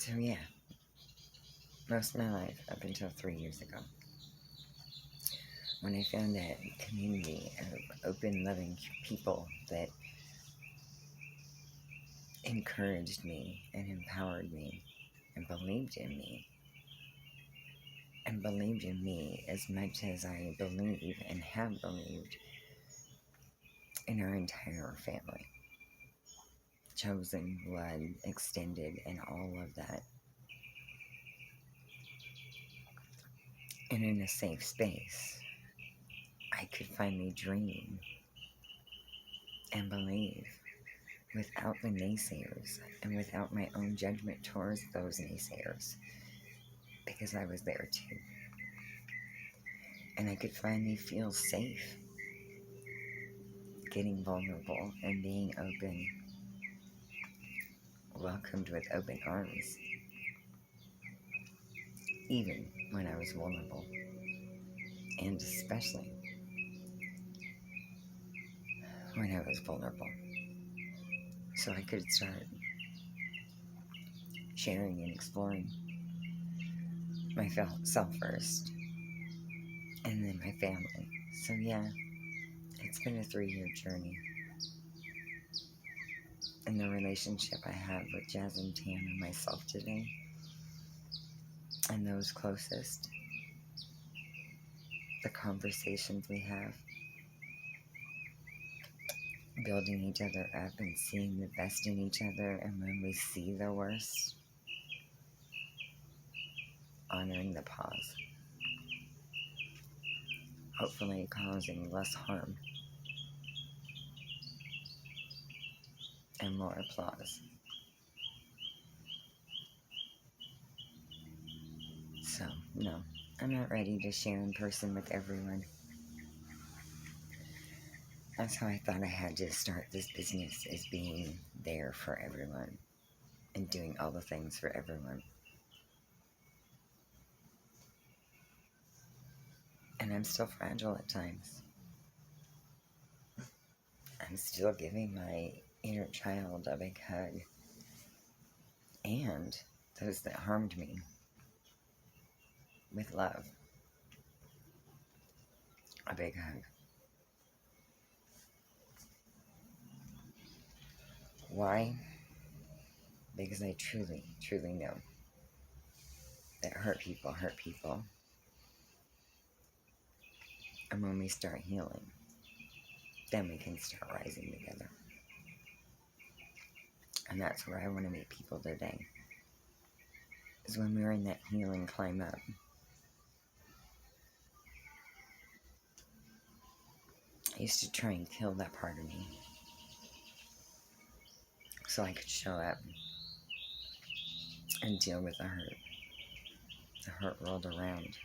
So yeah, most of my life up until 3 years ago, when I found that community of open, loving people that encouraged me and empowered me and believed in me, and believed in me as much as I believe and have believed in our entire family, chosen, blood, extended, and all of that. And in a safe space, I could finally dream and believe without the naysayers and without my own judgment towards those naysayers, because I was there too. And I could finally feel safe getting vulnerable and being open, welcomed with open arms, even when I was vulnerable, and especially when I was vulnerable. So I could start sharing and exploring myself first, and then my family. So yeah, it's been a 3-year journey. And the relationship I have with Jazz and Tam and myself today, and those closest, the conversations we have, building each other up and seeing the best in each other, and when we see the worst, honoring the pause, hopefully causing less harm and more applause. So, no, I'm not ready to share in person with everyone. That's how I thought I had to start this business, is being there for everyone and doing all the things for everyone. And I'm still fragile at times. I'm still giving my inner child a big hug, and those that harmed me, with love, a big hug. Why? Because I truly, truly know that hurt people. And when we start healing, then we can start rising together. And that's where I want to meet people today, is when we're in that healing climb up. I used to try and kill that part of me so I could show up and deal with the hurt rolled around.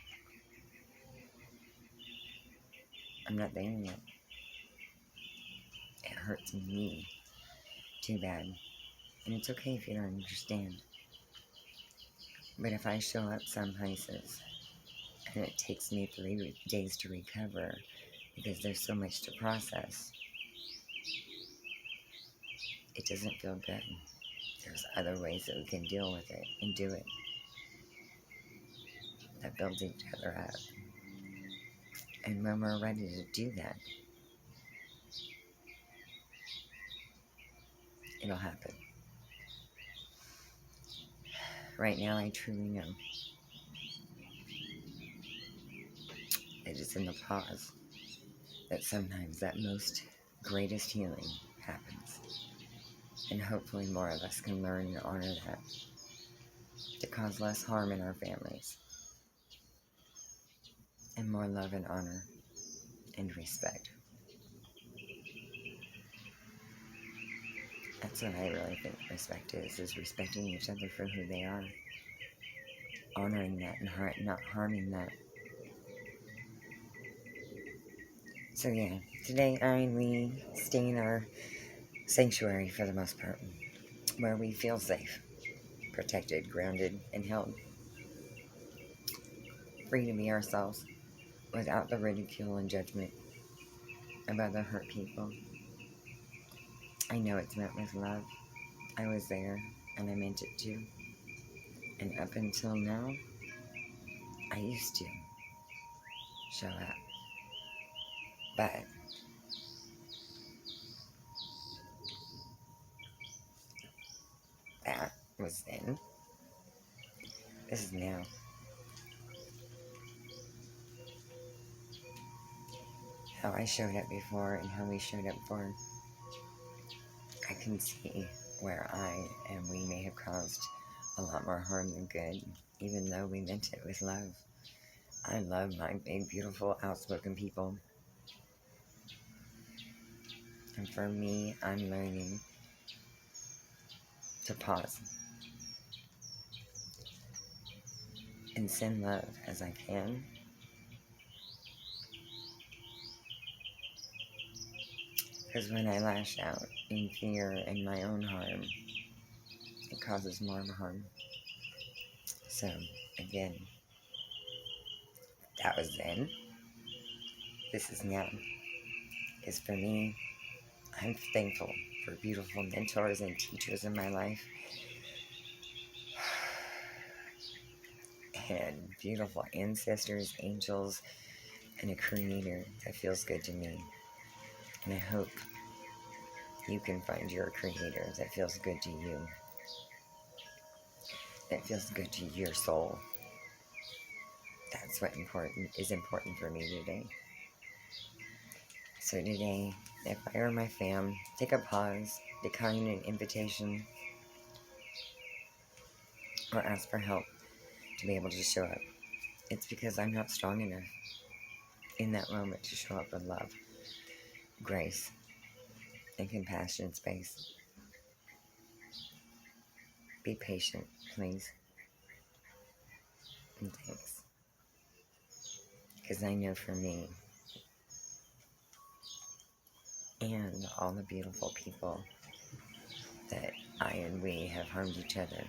I'm not there yet. It hurts me too bad. And it's okay if you don't understand. But if I show up some places and it takes me 3 days to recover because there's so much to process, it doesn't feel good. There's other ways that we can deal with it and do it that build each other up. And when we're ready to do that, it'll happen. Right now, I truly know it is in the pause that sometimes that most greatest healing happens. And hopefully more of us can learn and honor that to cause less harm in our families and more love and honor and respect. That's what I really think respect is respecting each other for who they are, honoring that and not harming that. So yeah, today we stay in our sanctuary for the most part, where we feel safe, protected, grounded, and held, free to be ourselves without the ridicule and judgment of other hurt people. I know it's met with love. I was there, and I meant it too. And up until now, I used to show up. But that was then. This is now. How I showed up before and how we showed up before, I can see where I and we may have caused a lot more harm than good, even though we meant it with love. I love my big, beautiful, outspoken people. And for me, I'm learning to pause and send love as I can. Because when I lash out in fear and my own harm, it causes more harm. So, again, that was then. This is now. Because for me, I'm thankful for beautiful mentors and teachers in my life. And beautiful ancestors, angels, and a creator that feels good to me. And I hope you can find your creator that feels good to you, that feels good to your soul. That's what is important for me today. So today, if I or my fam take a pause, decline an invitation, or ask for help to be able to show up, it's because I'm not strong enough in that moment to show up with love, grace, and compassion space. Be patient, please. And thanks. Because I know for me, and all the beautiful people that I and we have harmed each other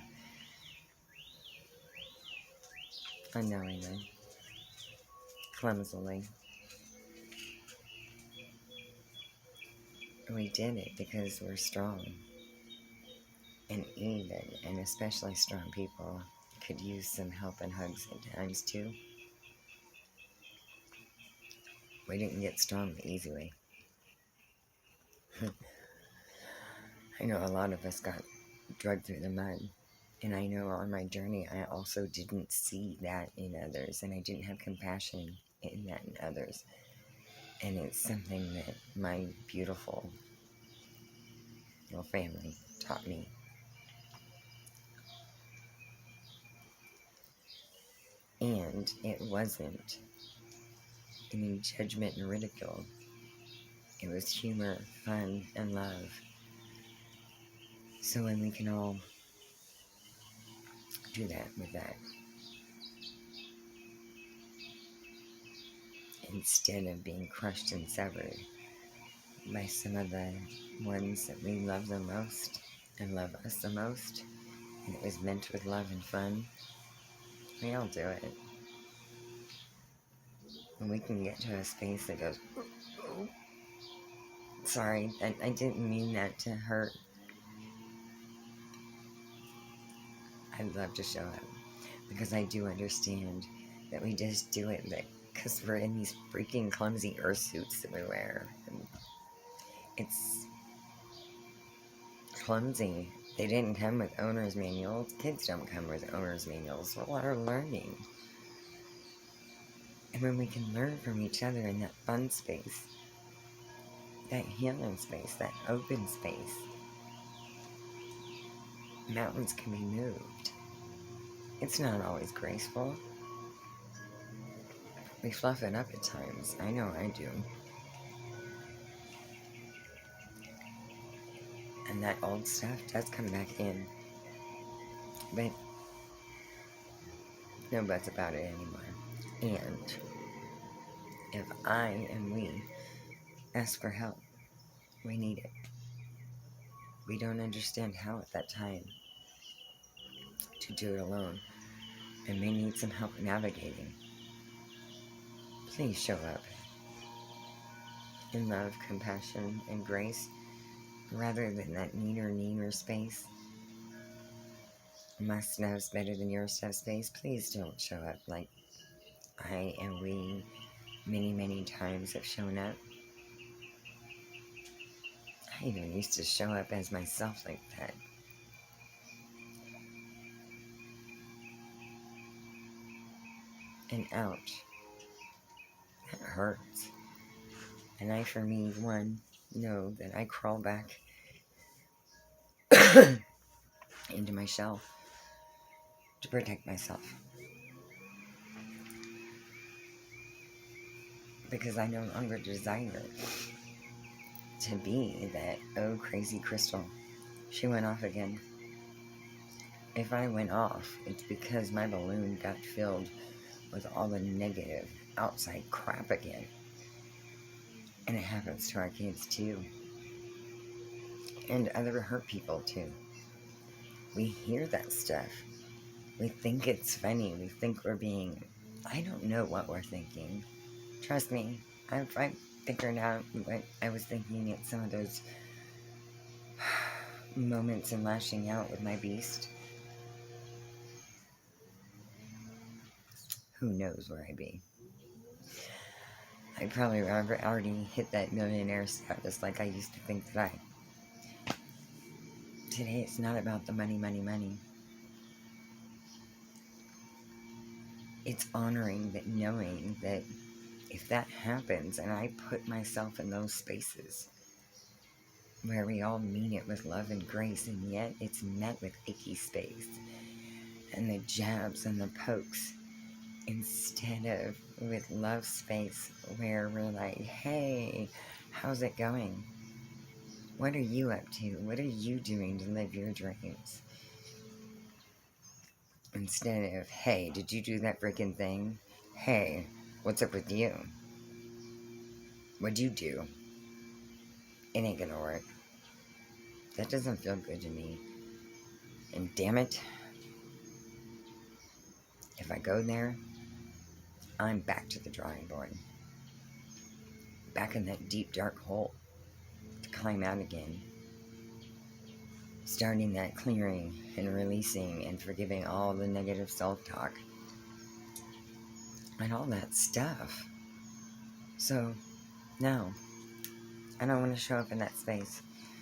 unknowingly, clumsily. We did it because we're strong. And even, and especially strong people, could use some help and hugs at times too. We didn't get strong the easy way. I know a lot of us got dragged through the mud. And I know on my journey, I also didn't see that in others. And I didn't have compassion in that in others. And it's something that my beautiful little family taught me. And it wasn't any judgment and ridicule. It was humor, fun, and love. So when we can all do that with that, instead of being crushed and severed by some of the ones that we love the most and love us the most, and it was meant with love and fun, we all do it. When we can get to a space that goes, oh, sorry, I didn't mean that to hurt. I'd love to show up because I do understand that we just do it because we're in these freaking clumsy earth suits that we wear. And it's clumsy. They didn't come with owner's manuals. Kids don't come with owner's manuals. We're learning. And when we can learn from each other in that fun space, that healing space, that open space, mountains can be moved. It's not always graceful. We fluff it up at times. I know I do. And that old stuff does come back in. But no buts about it anymore. And if I and we ask for help, we need it. We don't understand how at that time to do it alone and may need some help navigating. Please show up in love, compassion, and grace rather than that neener space. My stuff's better than your stuff space. Please don't show up like I and we many, many times have shown up. I even used to show up as myself like that. And ouch, that hurts. And I, for me, one, know that I crawl back into my shell to protect myself. Because I no longer desire to be that, oh, crazy crystal. She went off again. If I went off, it's because my balloon got filled with all the negative outside crap again. And it happens to our kids too. And other hurt people too. We hear that stuff. We think it's funny. We think we're being... I don't know what we're thinking. Trust me, I figured out what I was thinking at some of those moments in lashing out with my beast. Who knows where I'd be. I probably already hit that millionaire status like I used to think that I... Today it's not about the money, money, money. It's honoring that, knowing that if that happens and I put myself in those spaces where we all mean it with love and grace, and yet it's met with icky space and the jabs and the pokes, instead of with love space where we're like, hey, how's it going? What are you up to? What are you doing to live your dreams? Instead of, hey, did you do that freaking thing? Hey, what's up with you? What'd you do? It ain't gonna work. That doesn't feel good to me. And damn it, if I go there, I'm back to the drawing board. Back in that deep, dark hole to climb out again. Starting that clearing and releasing and forgiving all the negative self-talk and all that stuff. So, no, I don't want to show up in that space.